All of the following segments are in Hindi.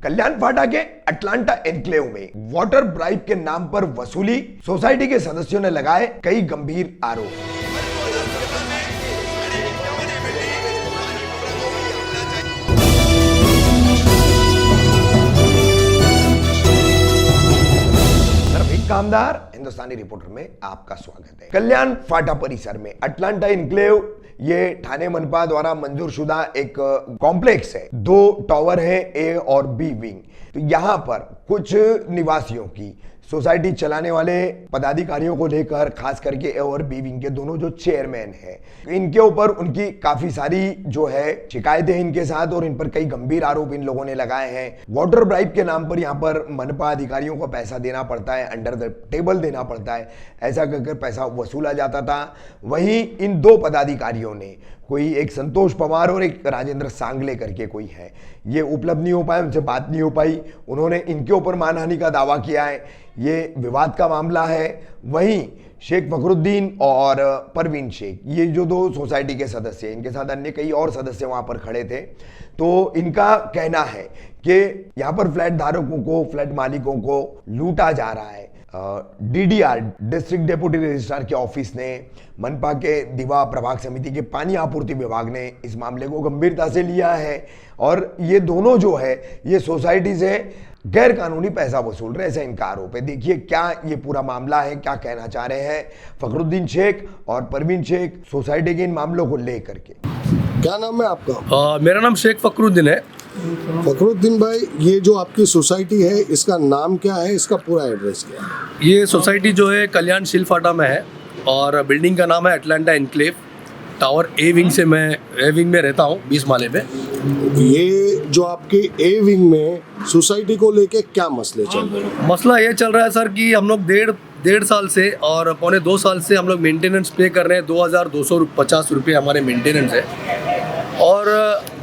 कल्याण फाटा के अटलांटा एनक्लेव में वाटर ब्राइब के नाम पर वसूली, सोसाइटी के सदस्यों ने लगाए कई गंभीर आरोप। कामदार हिंदुस्तानी रिपोर्टर में आपका स्वागत है। कल्याण फाटा परिसर में अटलांटा एनक्लेव ये ठाणे मनपा द्वारा मंजूर शुदा एक कॉम्प्लेक्स है। 2 टावर है, ए और बी विंग। तो यहाँ पर कुछ निवासियों की सोसाइटी चलाने वाले पदाधिकारियों को लेकर, खास करके ए और बी विंग के दोनों जो चेयरमैन हैं, इनके ऊपर उनकी काफी सारी जो है शिकायतें इनके साथ, और इन पर कई गंभीर आरोप इन लोगों ने लगाए हैं। वाटर ब्राइब के नाम पर यहाँ पर मनपा अधिकारियों को पैसा देना पड़ता है, अंडर द टेबल देना पड़ता है, ऐसा करके पैसा वसूला जाता था। वहीं इन 2 पदाधिकारियों ने, कोई एक संतोष पवार और एक राजेंद्र सांगले करके कोई है, ये उपलब्ध नहीं हो पाए, उनसे बात नहीं हो पाई। उन्होंने इनके ऊपर मानहानि का दावा किया है, ये विवाद का मामला है। वहीं शेख फखरुद्दीन और परवीन शेख, ये जो 2 सोसाइटी के सदस्य हैं, इनके साथ अन्य कई और सदस्य वहां पर खड़े थे। तो इनका कहना है कि यहाँ पर फ्लैट धारकों को, फ्लैट मालिकों को लूटा जा रहा है। डीडीआर, डिस्ट्रिक्ट डेप्यूटी रजिस्ट्रार के ऑफिस ने, मनपा के दिवा प्रभाग समिति के पानी आपूर्ति विभाग ने इस मामले को गंभीरता से लिया है, और ये दोनों जो है ये सोसाइटी से गैर कानूनी पैसा वसूल रहे, ऐसा इनका आरोप है। देखिए क्या ये पूरा मामला है, क्या कहना चाह रहे हैं फखरुद्दीन शेख और परवीन शेख सोसाइटी के इन मामलों को लेकर के। क्या नाम है आपका? मेरा नाम शेख फखरुद्दीन है। फखरुद्दीन भाई, ये जो आपकी सोसाइटी है, इसका नाम क्या है, इसका पूरा एड्रेस क्या है? ये सोसाइटी जो है कल्याण शिलफाटा में है, और बिल्डिंग का नाम है Atlanta enclave. Tower A wing से मैं ए विंग में रहता हूँ, 20 माले पे। ये जो आपके ए विंग में सोसाइटी को लेके क्या मसले चल रहे हैं? मसला ये चल रहा है सर कि हम लोग डेढ़ साल से और पौने 2 साल से हम लोग मेंटेनेंस पे कर रहे हैं। 2250 रुपये हमारे मेंटेनेंस है, और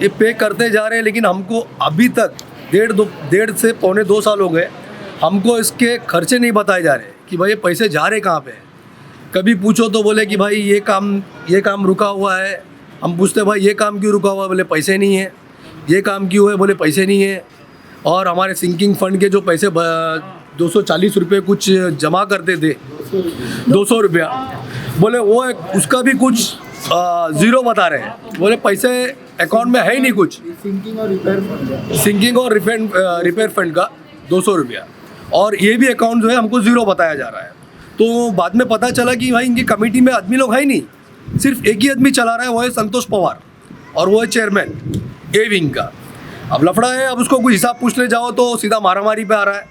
ये पे करते जा रहे हैं, लेकिन हमको अभी तक डेढ़ से पौने 2 साल हो गए, हमको इसके खर्चे नहीं बताए जा रहे कि भाई ये पैसे जा रहे कहाँ पे हैं। कभी पूछो तो बोले कि भाई ये काम रुका हुआ है। हम पूछते भाई ये काम क्यों रुका हुआ है, बोले पैसे नहीं है। ये काम क्यों है, बोले पैसे नहीं है। और हमारे सिंकिंग फंड के जो पैसे 240 रुपये कुछ जमा करते थे, 200 रुपया, बोले वो उसका भी कुछ ज़ीरो बता रहे हैं। बोले पैसे अकाउंट में है ही नहीं कुछ। सिंकिंग और रिपेयर फंड का 200 रुपया, और ये भी अकाउंट जो है हमको ज़ीरो बताया जा रहा है। तो बाद में पता चला कि भाई इनकी कमेटी में आदमी लोग है ही नहीं, सिर्फ एक ही आदमी चला रहा है, वो है संतोष पवार, और वो है चेयरमैन ए विंग का। अब लफड़ा है, अब उसको कुछ हिसाब पूछने जाओ तो सीधा मारामारी पे आ रहा है,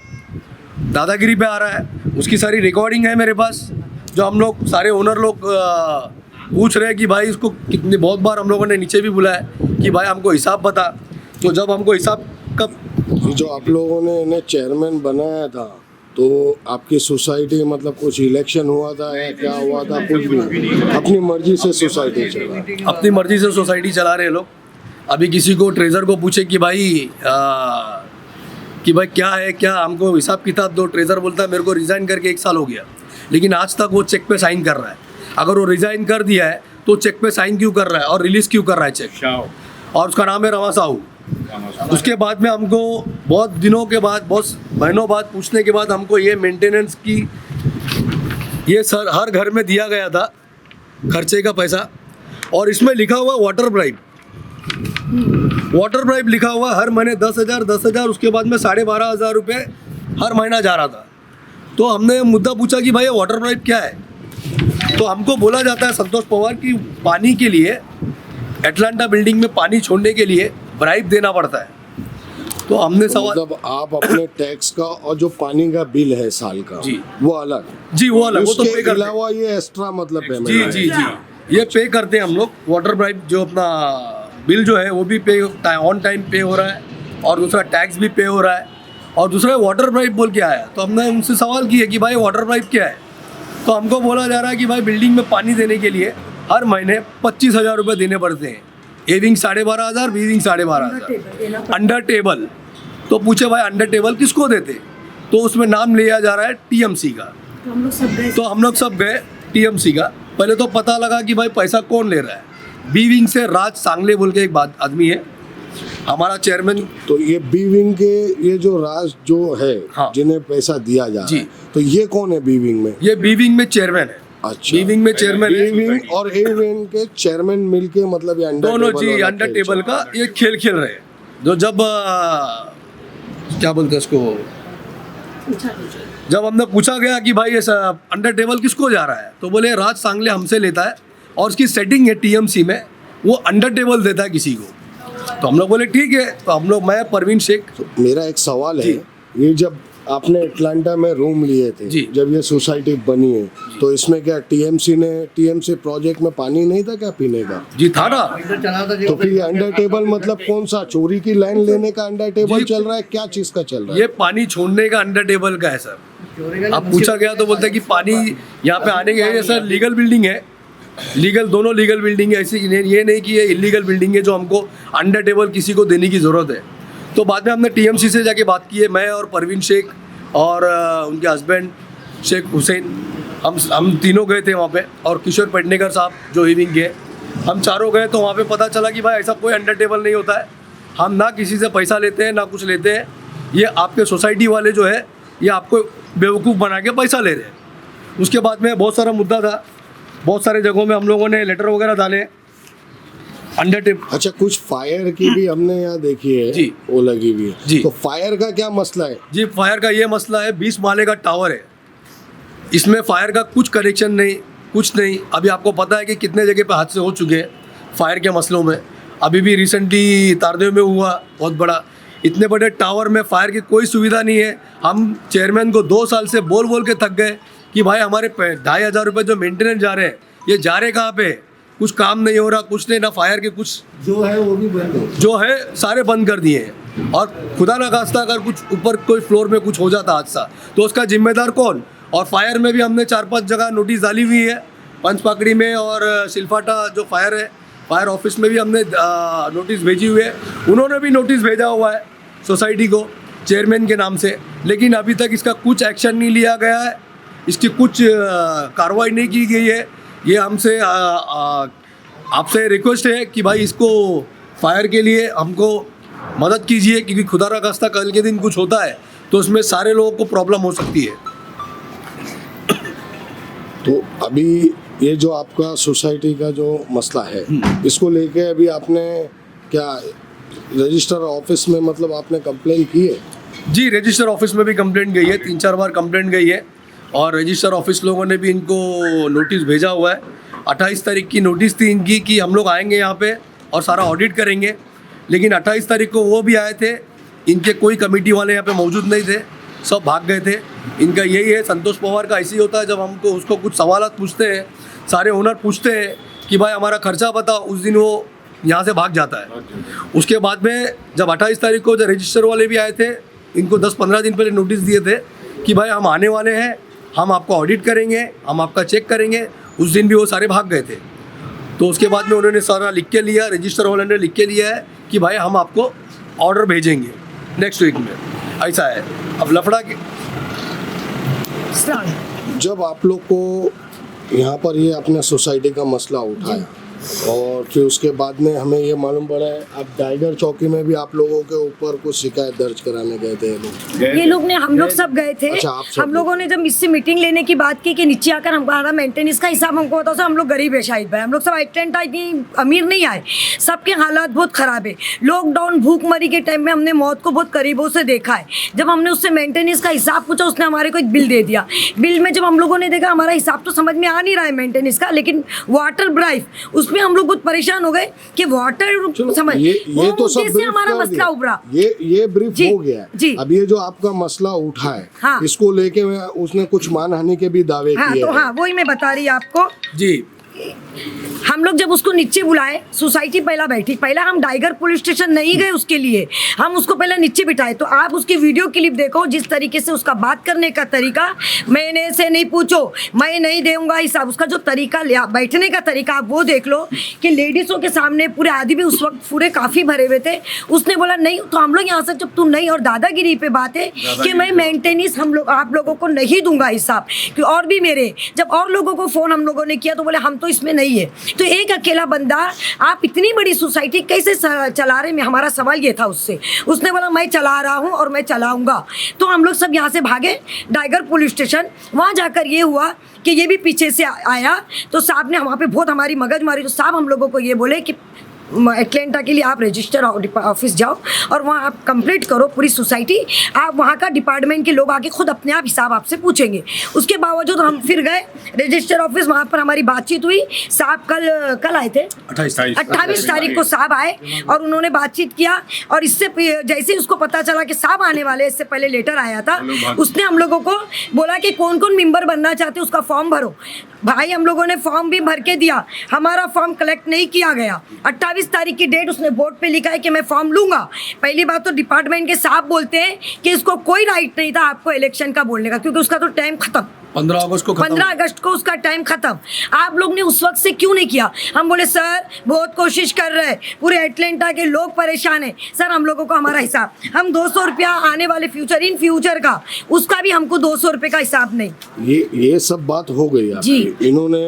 दादागिरी पे आ रहा है। उसकी सारी रिकॉर्डिंग है मेरे पास, जो हम लोग सारे ओनर लोग पूछ रहे हैं कि भाई इसको कितने, बहुत बार हम लोगों ने नीचे भी बुलाया कि भाई हमको हिसाब बता। तो जब हमको हिसाब कब, जो आप लोगों ने इन्हें चेयरमैन बनाया था, तो आपकी सोसाइटी मतलब कुछ इलेक्शन हुआ था या क्या हुआ था? कुछ भी अपनी मर्जी से सोसाइटी चला, अपनी मर्जी से सोसाइटी चला रहे लोग। अभी किसी को ट्रेजर को पूछे कि भाई क्या है, क्या हमको हिसाब किताब दो, ट्रेजर बोलता है मेरे को रिज़ाइन करके 1 साल हो गया, लेकिन आज तक वो चेक पे साइन कर रहा है। अगर वो रिज़ाइन कर दिया है तो चेक पे साइन क्यों कर रहा है और रिलीज़ क्यों कर रहा है चेक? और उसका नाम है रमा साहू। उसके बाद में हमको बहुत दिनों के बाद, बहुत महीनों बाद पूछने के बाद हमको ये मेंटेनेंस की, ये सर हर घर में दिया गया था खर्चे का पैसा, और इसमें लिखा हुआ वाटर ब्राइब लिखा हुआ, हर महीने 10,000, उसके बाद में 12,500 रुपये हर महीना जा रहा था। तो हमने मुद्दा पूछा कि भाई ये वाटर ब्राइब क्या है? तो हमको बोला जाता है संतोष पवार की पानी के लिए, अटलांटा बिल्डिंग में पानी छोड़ने के लिए ब्राइब देना पड़ता है। तो हमने सवाल, मतलब आप अपने टैक्स का और जो पानी का बिल है साल का, जी वो अलग, वो तो पे उसके अलावा ये एक्स्ट्रा मतलब पेमेंट जी ये पे करते हैं हम लोग। वाटर ब्राइब जो अपना बिल जो है वो भी पे ऑन टाइम पे हो रहा है, और दूसरा टैक्स भी पे हो रहा है, और दूसरा वाटर ब्राइब बोल के आया। तो हमने उनसे सवाल किया कि भाई वाटर ब्राइब क्या है? तो हमको बोला जा रहा है कि भाई बिल्डिंग में पानी देने के लिए हर महीने 25,000 रुपये देने पड़ते हैं। A wing 12,500, B wing 12,500 under table. तो पूछे भाई अंडर टेबल किसको देते? तो उसमें नाम लिया जा रहा है टीएमसी का। तो हम लोग सब गए टीएमसी का। पहले तो पता लगा कि भाई पैसा कौन ले रहा है। बी विंग से राज सांगले बोल के एक आदमी है, हमारा चेयरमैन तो ये बी विंग के ये जो राज जो है, हाँ। जिन्हें पैसा दिया जा रहा जी। है, तो ये कौन है बी विंग में? ये बी विंग में चेयरमैन है। अच्छा, बी विंग में चेयरमैन बी है। विंग और ए विंग के चेयरमैन मिलके मतलब ये अंडर दोनों टेबल जी वाला अंडर खेल टेबल चल रहा का ये खेल खेल रहे हैं। जो जब क्या बोलते हैं उसको, जब हमने पूछा गया कि भाई ऐसा अंडर टेबल किसको जा रहा है, तो बोले राज सांगले हमसे लेता है और उसकी सेटिंग है टीएमसी में, वो अंडर टेबल देता है किसी को। तो हम लोग बोले ठीक है, तो हम लोग, मैं परवीन शेख। तो मेरा एक सवाल है, जी। ये जब आपने अटलांटा में रूम लिए थे, जी। जब ये सोसाइटी बनी है, तो इसमें क्या टीएमसी प्रोजेक्ट में पानी नहीं था क्या पीने का? जी था ना। तो फिर ये अंडर टेबल मतलब कौन सा, चोरी की लाइन लेने का अंडर टेबल जी। चल रहा है, क्या चीज का चल रहा है? ये पानी छोड़ने का अंडर टेबल का है सर। अब पूछा गया तो बोलते हैं कि पानी यहाँ पे आने के, ये सर लीगल बिल्डिंग है, लीगल, दोनों लीगल बिल्डिंग है, ऐसी ये नहीं कि ये इलीगल बिल्डिंग है जो हमको अंडर टेबल किसी को देने की ज़रूरत है। तो बाद में हमने टीएमसी से जाके बात की है, मैं और परवीन शेख और उनके हस्बैंड शेख हुसैन, हम तीनों गए थे वहाँ पे, और किशोर पेडनेकर साहब जो हिविंग के, हम चारों गए। तो वहाँ पे पता चला कि भाई ऐसा कोई अंडर टेबल नहीं होता है, हम ना किसी से पैसा लेते हैं ना कुछ लेते हैं, ये आपके सोसाइटी वाले जो है ये आपको बेवकूफ़ बना के पैसा ले रहे हैं। उसके बाद में बहुत सारा मुद्दा था, बहुत सारे जगहों में हम लोगों ने लेटर वगैरह डाले अंडर टेबल। अच्छा, कुछ फायर की भी हमने यहाँ देखी है जी। वो लगी हुई है जी। तो फायर का क्या मसला है? जी, फायर का ये मसला है, 20 माले का टावर है, इसमें फायर का कुछ कनेक्शन नहीं, कुछ नहीं। अभी आपको पता है कि कितने जगह पे हादसे हो चुके हैं फायर के मसलों में। अभी भी रिसेंटली तारदेव में हुआ बहुत बड़ा। इतने बड़े टावर में फायर की कोई सुविधा नहीं है। हम चेयरमैन को 2 साल से बोल बोल के थक गए कि भाई हमारे 2,500 रुपये जो मेंटेनेंस जा रहे हैं, ये जा रहे कहाँ पे? कुछ काम नहीं हो रहा, कुछ नहीं, ना फायर के कुछ जो है वो भी बंद है। जो है सारे बंद कर दिए हैं। और खुदा ना खास्ता अगर कुछ ऊपर कोई फ्लोर में कुछ हो जाता हादसा, तो उसका जिम्मेदार कौन? और फायर में भी हमने 4-5 जगह नोटिस डाली हुई है, पंचपाकड़ी में और सिलफाटा जो फायर है, फायर ऑफिस में भी हमने नोटिस भेजी हुई है। उन्होंने भी नोटिस भेजा हुआ है सोसाइटी को चेयरमैन के नाम से, लेकिन अभी तक इसका कुछ एक्शन नहीं लिया गया है, इसकी कुछ कार्रवाई नहीं की गई है। ये हमसे आपसे रिक्वेस्ट है कि भाई इसको फायर के लिए हमको मदद कीजिए, क्योंकि खुदा ना खास्ता कल के दिन कुछ होता है तो उसमें सारे लोगों को प्रॉब्लम हो सकती है। तो अभी ये जो आपका सोसाइटी का जो मसला है, इसको लेके अभी आपने क्या रजिस्टर ऑफिस में मतलब आपने कंप्लेन की है? जी, रजिस्टर ऑफिस में भी कंप्लेंट गई है, 3-4 बार कंप्लेंट गई है, और रजिस्टर ऑफिस लोगों ने भी इनको नोटिस भेजा हुआ है। 28 तारीख की नोटिस थी इनकी कि हम लोग आएंगे यहाँ पे और सारा ऑडिट करेंगे, लेकिन 28 तारीख को वो भी आए थे, इनके कोई कमेटी वाले यहाँ पे मौजूद नहीं थे, सब भाग गए थे। इनका यही है, संतोष पवार का ऐसे ही होता है, जब हमको उसको कुछ सवालात पूछते हैं, सारे ओनर पूछते हैं कि भाई हमारा खर्चा बताओ, उस दिन वो यहाँ से भाग जाता है। उसके बाद में जब 28 तारीख को जब रजिस्टर वाले भी आए थे, इनको 10-15 दिन पहले नोटिस दिए थे कि भाई हम आने वाले हैं, हम आपको ऑडिट करेंगे, हम आपका चेक करेंगे। उस दिन भी वो सारे भाग गए थे। तो उसके बाद में उन्होंने सारा लिख के लिया, रजिस्टर वाले ने लिख के लिया है कि भाई हम आपको ऑर्डर भेजेंगे नेक्स्ट वीक में, ऐसा है। अब लफड़ा के जब आप लोग को यहाँ पर ये अपने सोसाइटी का मसला उठाया और फिर उसके बाद में हमें ये मालूम पड़ा है आप टाइगर चौकी में भी आप लोगों के ऊपर कुछ शिकायत दर्ज कराने गए थे ये लोग ने, हम लोग सब गए थे। अच्छा, आप सब हम लोगों ने जब इससे मीटिंग लेने की बात की कि नीचे आकर हमारा मेंटेनेंस का हिसाब हमको होता है, हम लोग गरीब है शाहिद भाई, हम लोग सब अटेंड इतनी अमीर नहीं आए, सबके हालात बहुत ख़राब है। लॉकडाउन भूखमरी के टाइम में हमने मौत को बहुत करीबों से देखा है। जब हमने उससे मेंटेनेंस का हिसाब पूछा, उसने हमारे को एक बिल दे दिया। बिल में जब हम लोगों ने देखा, हमारा हिसाब तो समझ में आ नहीं रहा है मेंटेनेंस का, लेकिन वाटर ब्राइफ उसमें हम लोग बहुत परेशान हो गए कि वाटर समझ ये तो सब से हमारा मसला उभरा। ये ब्रीफ जी, हो गया जी। अब ये जो आपका मसला उठा है, हाँ। इसको लेके उसने कुछ मानहानि के भी दावे हाँ, किए तो हैं। हाँ, वही मैं बता रही आपको। जी, हम लोग जब उसको नीचे बुलाए, सोसाइटी पहला बैठी, पहला हम टाइगर पुलिस स्टेशन नहीं गए उसके लिए, हम उसको पहले नीचे बिठाए। तो आप उसकी वीडियो क्लिप देखो, जिस तरीके से उसका बात करने का तरीका, मैंने से नहीं पूछो, मैं नहीं दूंगा हिसाब, उसका जो तरीका लिया बैठने का तरीका, आप वो देख लो कि लेडीज़ों के सामने पूरे आदमी भी उस वक्त पूरे काफ़ी भरे हुए थे। उसने बोला नहीं, तो हम लोग यहाँ से जब तू नहीं, और दादागिरी पे बात है कि मैं मेंटेनेंस हम लोग आप लोगों को नहीं दूंगा हिसाब, कि और भी मेरे जब और लोगों को फ़ोन हम लोगों ने किया तो बोले हम तो इसमें नहीं है। तो एक अकेला बंदा आप इतनी बड़ी सोसाइटी कैसे चला रहे? में हमारा सवाल ये था उससे। उसने बोला मैं चला रहा हूँ और मैं चलाऊंगा। तो हम लोग सब यहाँ से भागे टाइगर पुलिस स्टेशन। वहाँ जाकर ये हुआ कि ये भी पीछे से आया, तो साहब ने वहाँ पे बहुत हमारी मगज मारी। तो साहब हम लोगों को ये बोले कि एटलांटा के लिए आप रजिस्टर ऑफिस जाओ और वहाँ आप कंप्लीट करो पूरी सोसाइटी। आप वहाँ का डिपार्टमेंट के लोग आके खुद अपने आप हिसाब आपसे पूछेंगे। उसके बावजूद हम फिर गए रजिस्टर ऑफिस, वहाँ पर हमारी बातचीत हुई। साहब कल आए थे 28 तारीख को साहब आए और उन्होंने बातचीत किया। और इससे जैसे ही उसको पता चला कि साहब आने वाले, इससे पहले लेटर आया था, उसने हम लोगों को बोला कि कौन कौन मेंबर बनना चाहते उसका फॉर्म भरो। भाई हम लोगों ने फॉर्म भी भर के दिया, हमारा फॉर्म कलेक्ट नहीं किया गया। 28 तारीख की डेट उसने बोर्ड पे लिखा है कि मैं फॉर्म लूंगा। पहली बात तो डिपार्टमेंट के साहब बोलते हैं कि इसको कोई राइट नहीं था आपको इलेक्शन का बोलने का, क्योंकि उसका तो टाइम खत्म, 15 अगस्त को उसका टाइम खत्म। आप लोग ने उस वक्त से क्यों नहीं किया? हम बोले सर बहुत कोशिश कर रहे हैं, पूरे एटलांटा के लोग परेशान हैं सर, हम लोगों को हमारा हिसाब, हम 200 रुपया आने वाले इन फ्यूचर का, उसका भी हमको 200 रुपये का हिसाब नहीं। ये सब बात हो गई जी। इन्होंने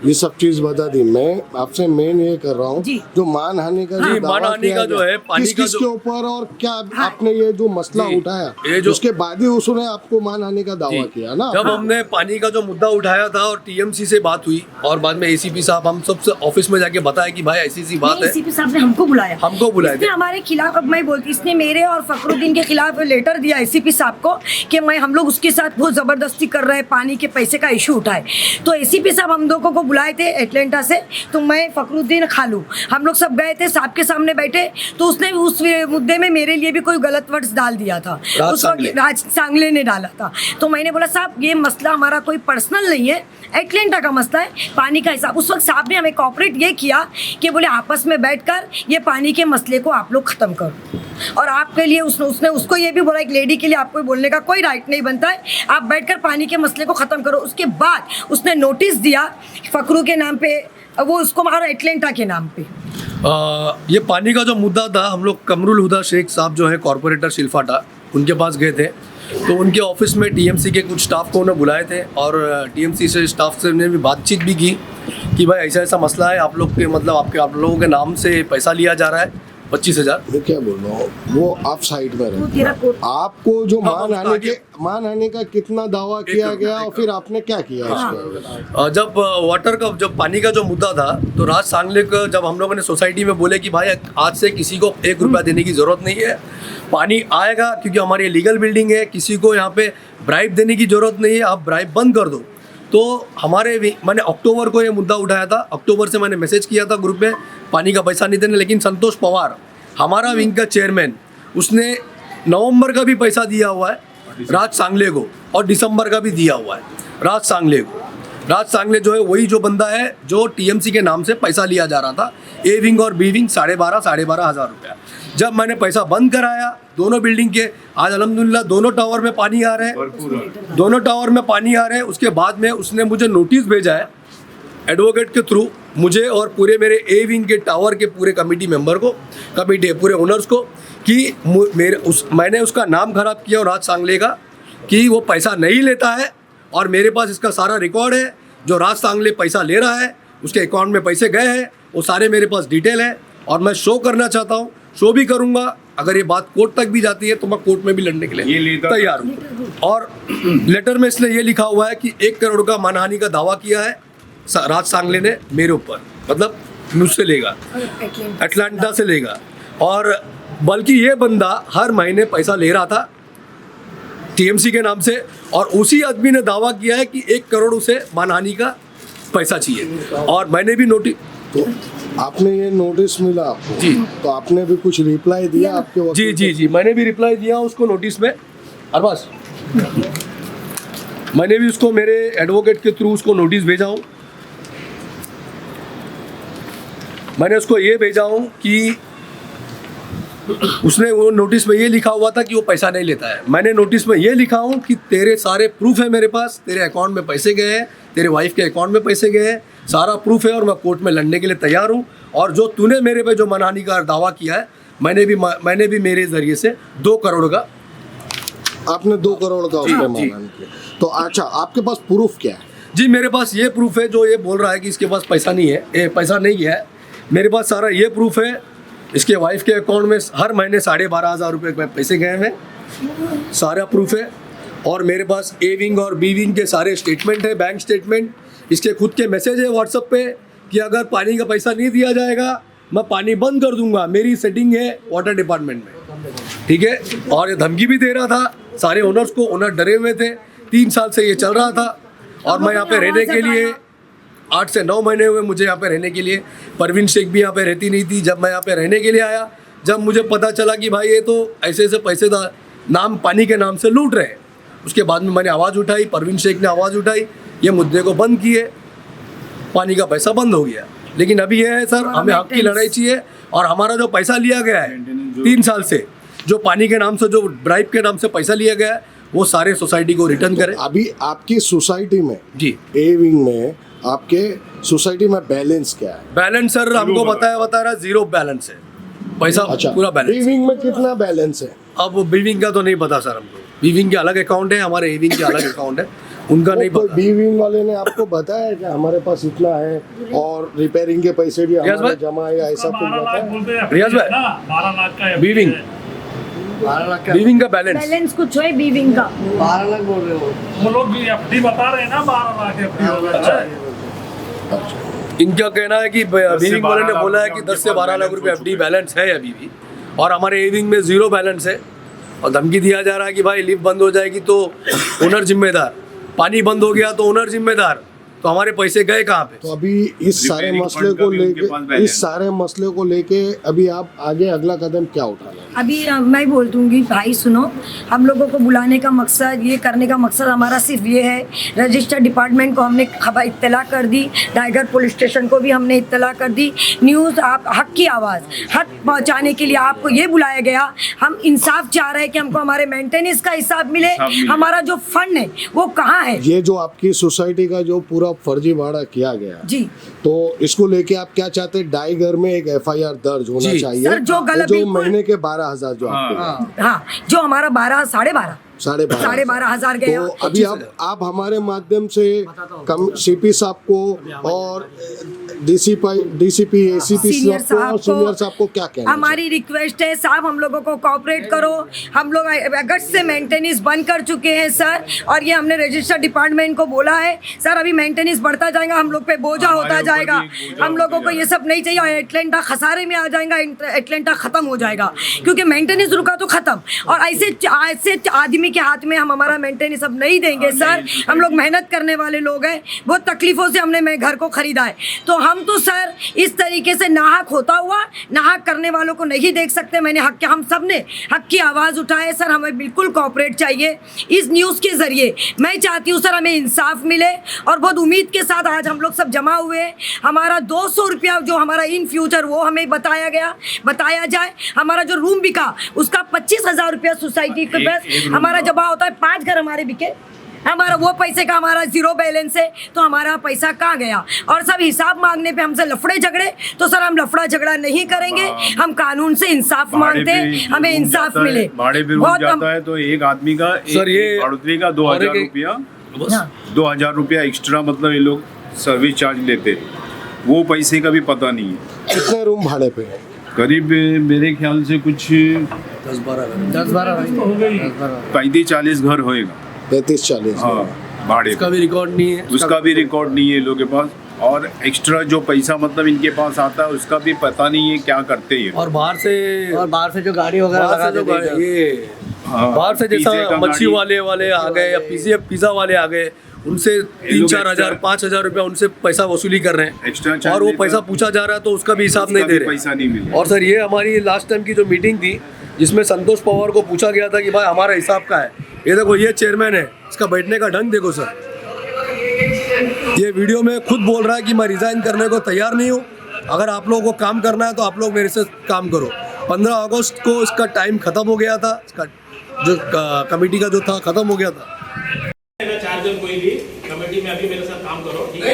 ये सब चीज बता दी। मैं आपसे मेन ये कर रहा हूँ जो मानहानि का जो दावा किया जो है, पानी का किसके ऊपर और क्या आपने ये जो मसला उठाया, उसके बाद ही उसने आपको मानहानि का दावा किया ना। जब हमने पानी का जो मुद्दा उठाया था और टीएमसी से बात हुई और बाद में एसीपी साहब, हम सबसे ऑफिस में जाके बताया कि भाई ऐसी बात है। एसीपी साहब ने हमको बुलाया थे हमारे खिलाफ। अब मैं बोलती, इसने मेरे और फखरुद्दीन के खिलाफ लेटर दिया एसीपी साहब को कि हम लोग उसके साथ बहुत जबरदस्ती कर रहे हैं, पानी के पैसे का इशू उठाए। तो एसीपी साहब हम लोगों को बुलाए थे एटलांटा से, तो मैं फखरुद्दीन खालू हम लोग सब गए थे, साहब के सामने बैठे। तो उसने उस मुद्दे में मेरे लिए भी कोई गलत वर्ड्स डाल दिया था, उस वक्त राज सांगले ने डाला था। तो मैंने बोला साहब ये मसला हमारा कोई पर्सनल नहीं है, एटलांटा का मसला है, पानी का हिसाब। उस वक्त साहब ने हमें कोऑपरेट ये किया कि बोले आपस में बैठकर ये पानी के मसले को आप लोग ख़त्म करो। और आपके लिए उसने उसको ये भी बोला एक लेडी के लिए आपको बोलने का कोई राइट नहीं बनता है, आप बैठकर पानी के मसले को ख़त्म करो। उसके बाद उसने नोटिस दिया फखरू के नाम पे, वो उसको मारा एटलांटा के नाम पे। ये पानी का जो मुद्दा था, हम लोग कमरुल हुदा शेख साहब जो है कॉरपोरेटर शिल्फाटा, उनके पास गए थे। तो उनके ऑफिस में टीएमसी के कुछ स्टाफ को उन्हें बुलाए थे और टीएमसी से स्टाफ से ने भी बातचीत भी की कि भाई ऐसा ऐसा मसला है, आप लोग के मतलब आप लोगों के नाम से पैसा लिया जा रहा है 25,000। मैं क्या बोल रहा हूँ, वो आप साइड में रहे, आपको जो मानहानि का कितना दावा किया गया और फिर आपने क्या किया उसको? जब पानी का जो मुद्दा था, तो राज सांगले को जब हम लोगों ने सोसाइटी में बोले कि भाई आज से किसी को 1 रुपया देने की ज़रूरत नहीं है, पानी आएगा क्योंकि हमारी लीगल बिल्डिंग है, किसी को यहाँ पे ब्राइब देने की ज़रूरत नहीं है, आप ब्राइब बंद कर दो। तो मैंने अक्टूबर को ये मुद्दा उठाया था, अक्टूबर से मैंने मैसेज किया था ग्रुप में पानी का पैसा नहीं देने, लेकिन संतोष पवार हमारा विंग का चेयरमैन, उसने नवंबर का भी पैसा दिया हुआ है राज सांगले को और दिसंबर का भी दिया हुआ है राज सांगले को। राज सांगले जो है वही जो बंदा है जो टीएमसी के नाम से पैसा लिया जा रहा था, ए विंग और बी विंग 12,500 हज़ार रुपया। जब मैंने पैसा बंद कराया दोनों बिल्डिंग के, आज अल्हम्दुलिल्लाह दोनों टावर में पानी आ रहे हैं, दोनों टावर में पानी आ रहे हैं। उसके बाद में उसने मुझे नोटिस भेजा है एडवोकेट के थ्रू, मुझे और पूरे मेरे ए विंग के टावर के पूरे कमेटी मेंबर को, पूरे ओनर्स को, कि मैंने उसका नाम खराब किया और राज सांगले का, कि वो पैसा नहीं लेता है और मेरे पास इसका सारा रिकॉर्ड है। जो राज सांगले पैसा ले रहा है उसके अकाउंट में पैसे गए हैं, वो सारे मेरे पास डिटेल है और मैं शो करना चाहता हूँ, शो भी करूँगा। अगर ये बात कोर्ट तक भी जाती है तो मैं कोर्ट में भी लड़ने के लिए तैयार हूँ। और लेटर में इसलिए ये लिखा हुआ है कि 1 करोड़ का मानहानि का दावा किया है राज सांगले ने मेरे ऊपर, मतलब मुझसे लेगा, एटलांटा से लेगा। और बल्कि ये बंदा हर महीने पैसा ले रहा था टीएमसी के नाम से, और उसी आदमी ने दावा किया है कि 1 करोड़ उसे मानहानि का पैसा चाहिए। और मैंने भी नोटिस, तो आपने ये नोटिस मिला आपको जी, तो आपने भी कुछ रिप्लाई दिया आपके वकील? जी मैंने भी रिप्लाई दिया उसको नोटिस में। अरबाज, मैंने भी उसको मेरे एडवोकेट के थ्रू उसको नोटिस भेजा हूँ। मैंने उसको ये भेजा हूँ कि उसने वो नोटिस में ये लिखा हुआ था कि वो पैसा नहीं लेता है। मैंने नोटिस में ये लिखा हूँ कि तेरे सारे प्रूफ है मेरे पास, तेरे अकाउंट में पैसे गए हैं, तेरे वाइफ के अकाउंट में पैसे गए हैं, सारा प्रूफ है और मैं कोर्ट में लड़ने के लिए तैयार हूँ। और जो तूने मेरे पे जो मानहानि का दावा किया है, मैंने भी मेरे ज़रिए से 2 करोड़ का, आपने 2 करोड़ का उसके मानहानि किया। तो अच्छा, आपके पास प्रूफ क्या है? जी मेरे पास ये प्रूफ है, जो ये बोल रहा है कि इसके पास पैसा नहीं है, ये पैसा नहीं है, मेरे पास सारा ये प्रूफ है। इसके वाइफ के अकाउंट में हर महीने 12,500 रुपये पैसे गए हैं, सारा प्रूफ है। और मेरे पास ए विंग और बी विंग के सारे स्टेटमेंट है, बैंक स्टेटमेंट। इसके खुद के मैसेज है व्हाट्सएप पे कि अगर पानी का पैसा नहीं दिया जाएगा मैं पानी बंद कर दूंगा, मेरी सेटिंग है वाटर डिपार्टमेंट में, ठीक है। और ये धमकी भी दे रहा था सारे ओनर्स को, ओनर डरे हुए थे। 3 साल से ये चल रहा था और मैं यहाँ पे रहने के लिए 8 से 9 महीने हुए मुझे यहाँ पे रहने के लिए। परवीन शेख भी यहाँ पे रहती नहीं थी। जब मैं यहाँ पे रहने के लिए आया, जब मुझे पता चला कि भाई ये तो ऐसे ऐसे पैसे नाम पानी के नाम से लूट रहे हैं, उसके बाद में मैंने आवाज़ उठाई, परवीन शेख ने आवाज़ उठाई, ये मुद्दे को बंद किए, पानी का पैसा बंद हो गया। लेकिन अभी ये है सर, हमें हक की लड़ाई चाहिए। और हमारा जो पैसा लिया गया है 3 साल से, जो पानी के नाम से, जो ब्राइब के नाम से पैसा लिया गया है, वो सारे सोसाइटी को रिटर्न करें। अभी आपकी सोसाइटी में जी ए विंग में आपके सोसाइटी में बैलेंस क्या है? बैलेंस सर हमको बता रहा 0 बैलेंस है, पैसा अच्छा, पूरा बी बैलेंस। विंग में कितना बैलेंस है? अब बीविंग का तो नहीं पता सर हमको, बीविंग के अलग अकाउंट है, हमारे एविंग के अलग अकाउंट है, उनका नहीं पता। बी विंग वाले ने आपको बताया कि हमारे पास इतना है और रिपेयरिंग के पैसे भी हमारे जमा है, या ऐसा कुछ बताया? रियाज भाई, 12 लाख का बीविंग 12 का बैलेंस कुछ है बीविंग का 12 लाख बोल रहे हो। वो लोग भी एफडी बता रहे हैं ना, 12 लाख एफडी हो गया है। इनका कहना है कि बीविंग वाले ने बोला है कि 10 से 12 लाख रुपए एफडी बैलेंस है अभी भी, और हमारे एविंग में 0 बैलेंस है। और धमकी दिया जा रहा है कि भाई लिफ्ट बंद हो जाएगी तो ओनर जिम्मेदार, पानी बंद हो गया तो ओनर जिम्मेदार, तो हमारे पैसे गए कहाँ पे? तो अभी इस सारे मसले को लेके अभी आप आगे अगला कदम क्या उठाना है? अभी मैं बोल दूंगी भाई सुनो, हम लोगों को बुलाने का मकसद, ये करने का मकसद हमारा सिर्फ ये है, रजिस्टर डिपार्टमेंट को हमने खबर इत्तला कर दी, टाइगर पुलिस स्टेशन को भी हमने इत्तला कर दी। न्यूज़ आप हक की आवाज़ हक पहुंचाने के लिए आपको ये बुलाया गया। हम इंसाफ चाह रहे हैं कि हमको हमारे मेंटेनेंस का हिसाब मिले, हमारा जो फंड है वो कहाँ है। ये जो आपकी सोसाइटी का जो पूरा फर्जी भाड़ा किया गया जी, तो इसको लेके आप क्या चाहते हैं? डाइगर में एक FIR दर्ज होना जी। चाहिए। सर, जो गलत जो बिल्कुल- महीने के 12,000 जो आपको हाँ, जो हमारा 12 साढ़े 12,500 गया। तो अभी आप हमारे माध्यम से CP साहब को और DCP ACP सीनियर साहब को और सीनियर साहब को क्या कहना हमारी रिक्वेस्ट है साहब, हम लोगों को कोऑपरेट करो। हम लोग अगस्त से मेंटेनेंस बंद कर चुके हैं सर, और ये हमने रजिस्टर डिपार्टमेंट को बोला है सर, अभी मेंटेनेंस बढ़ता जाएगा, हम लोग पे बोझा होता जाएगा। हम लोगों को ये सब नहीं चाहिए और एटलांटा खसारे में आ जाएगा, एटलांटा खत्म हो जाएगा, क्योंकि मेंटेनेंस रुका तो खत्म। और ऐसे आदमी के हाथ में हम हमारा मेंटेनेंस अब नहीं देंगे सर। हम लोग मेहनत करने वाले लोग हैं, बहुत तकलीफों से हमने मैं घर को खरीदा है, तो हम तो सर इस तरीके से नाहक होता हुआ नाहक करने वालों को नहीं देख सकते। हम सब ने हक की आवाज़ उठाए सर, हमें बिल्कुल कोऑपरेट चाहिए। इस न्यूज़ के ज़रिए मैं चाहती हूँ सर हमें इंसाफ मिले, और बहुत उम्मीद के साथ आज हम लोग सब जमा हुए हैं। हमारा 200 रुपया जो हमारा इन फ्यूचर वो हमें बताया जाए। हमारा जो रूम बिका उसका 25,000 रुपया सोसाइटी के पास हमारा जमा होता है, 5 घर हमारे बिके, हमारा वो पैसे का हमारा 0 बैलेंस है, तो हमारा पैसा कहाँ गया? और सब हिसाब मांगने पे हमसे लफड़े झगड़े, तो सर हम लफड़ा झगड़ा नहीं करेंगे, हम कानून से इंसाफ मांगते हैं, हमें इंसाफ मिले। भाड़े पे रूम जाता है तो एक आदमी का सर ये बढ़ोतरी का 2,000 रुपया, 2,000 रुपया एक्स्ट्रा, मतलब ये लोग सर्विस चार्ज लेते, वो पैसे का भी पता नहीं है। कितने रूम भाड़े पे है? करीब मेरे ख्याल से कुछ 10-12 35-40 घर होएगा। 35-40। हाँ, भाड़े उसका भी रिकॉर्ड नहीं है, उसका भी रिकॉर्ड नहीं है लोगों के पास। और एक्स्ट्रा जो पैसा मतलब इनके पास आता है उसका भी पता नहीं है क्या करते हैं। और बाहर से जो गाड़ी वगैरह लगा देते हैं, ये बाहर से पिज़्ज़े जैसा का मच्छी गाड़ी- वाले आ गए या पिज़्ज़ा वाले आ गए, उनसे 3-4 हज़ार 5,000 रुपया उनसे पैसा वसूली कर रहे हैं, एक्स्ट्रा और वो पैसा पूछा जा रहा है तो उसका भी हिसाब नहीं दे रहे। पैसा नहीं मिला। और सर ये हमारी लास्ट टाइम की जो मीटिंग थी जिसमें संतोष पवार को पूछा गया था कि भाई हमारा हिसाब का है, ये देखो ये चेयरमैन है, इसका बैठने का ढंग देखो सर। ये वीडियो में खुद बोल रहा है कि मैं रिज़ाइन करने को तैयार नहीं हूँ, अगर आप लोगों को काम करना है तो आप लोग मेरे से काम करो। 15 अगस्त को इसका टाइम ख़त्म हो गया था, इसका जो कमेटी का जो था ख़त्म हो गया था। 4 जन कोई भी कमेटी में अभी मेरे साथ काम करो, ठीक है?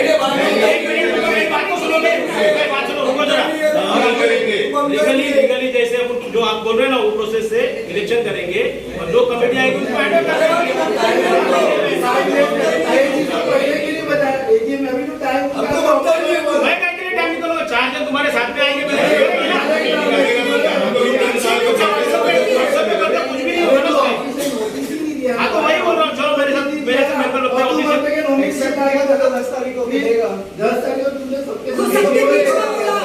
लीगली जैसे जो आप बोल रहे हैं ना वो प्रोसेस से इलेक्शन करेंगे और 2 कमेटी आएगी उसको 10 तारीख को मिलेगा। 10 तारीख को तुमने सबके तो सबके बीच में बुलाओ,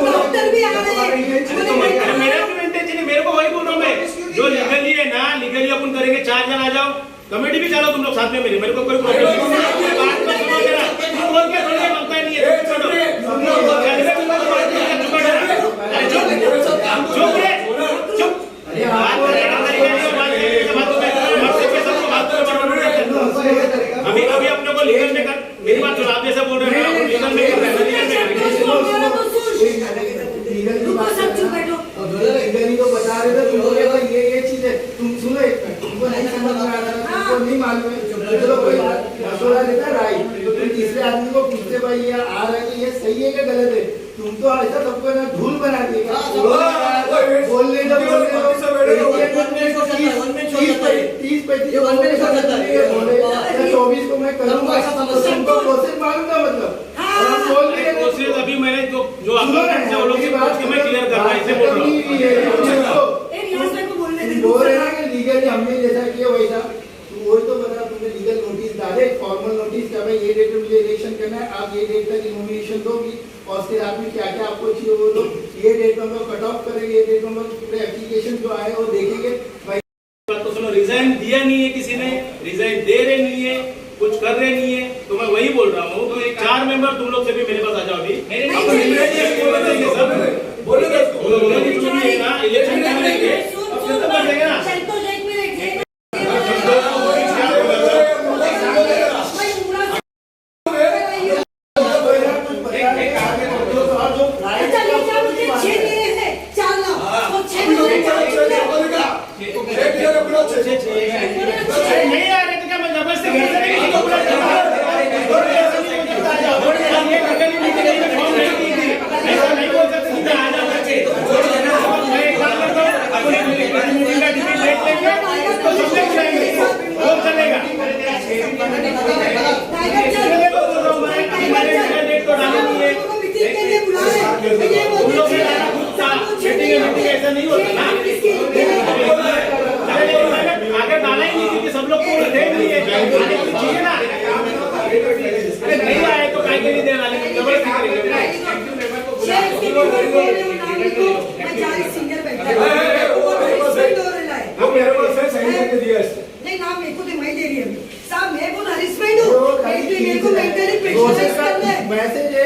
डॉक्टर भी आ रहे हैं। अरे मेरा भी मेंटेन नहीं, मेरे को वही बोल रहा हूँ मैं, जो लीगली है ना, लीगली अपन करेंगे, 4 जन आ जाओ, कमेटी भी चलो तुम लोग साथ में, मेरे को कोई प्रॉब्लम नहीं है। बात मत सुनो जरा, तुम बोल के थोड़ी बनता ही नहीं है, तुम छोड़ो। अरे चुप चुप रे, चुप। बात करेगा अभी अभी अपने को लीगल में कर, मेरी बात सुनो, आप जैसे बोल रहे हैं ना, लीगल में कर रहे हैं, लीगल में लीगली तो बता रहे थे, तुम बोले भाई ये चीज है, तुम सुनो, तुमको नहीं समझ में आ रहा था, तुमको नहीं मालूम है, चलो कोई मसला देता है राइट, तो तुम तीसरे आदमी को पूछते भाई ये आ रहा है कि ये सही है कि गलत है, तुम तो ऐसा सबको ना धूल बना दिए। बोलने दो 30-35 को मैं करूंगा, तुमको प्रोसेस मालूंगा, मतलब प्रोसेस अभी मैंने जो आपको वो लोग से पूछ के मैं क्लियर कर रहा हूं, ऐसे बोल रहा हूं। बोल रहे हैं कि लीगली हमने जैसा किया वैसा, वही तो बता, तुमने लीगल नोटिस डाले, फॉर्मल नोटिस का भाई ये डेट में मुझे इलेक्शन करना है, आप ये डेट तक नॉमिनेशन दोगी, और उसके बाद में क्या क्या आपको चाहिए वो लोग, ये डेट में हम लोग कट ऑफ करेंगे, ये डेट में हम लोग पूरे एप्लीकेशन जो आए वो देखेंगे भाई। तो सुनो, रिजाइन दिया नहीं है किसी ने, रिजाइन दे रहे नहीं है, कुछ कर रहे नहीं है, तो मैं वही बोल रहा हूँ, तो 4 मेंबर तुम लोग से भी मेरे पास आ जाओ अभी, इलेक्शन करेंगे, अब कर देंगे ना। नहीं आ रहे तो क्या मैं जबरदस्ती घर से नहीं किसी को बुला सकता? ये लीगली मीटिंग में फॉर्म नहीं दी थी, ऐसा नहीं बोल सकते कि आ जाओ बच्चे। मैं एक काम करता हूँ, अपने मीटिंग का टिकट लेट लेंगे, तो सबसे बुलाएंगे, वो चलेगा। डेट तो डाली नहीं है, उन लोग ने डाला खुद था, मीटिंग ऐसा नहीं होता ना। आगे डाला ही नहीं क्योंकि सब लोग को देख लिए चाहिए ना, अरे नहीं आए तो काहे के नहीं देना, लेकिन जबरदस्ती करेंगे। नहीं ना, मेरे को तो मैं दे रही है साहब, मैं बहुत हरिस्मेंट हूँ, मेरे को मेंटली प्रेशराइज करना है। मैसेज है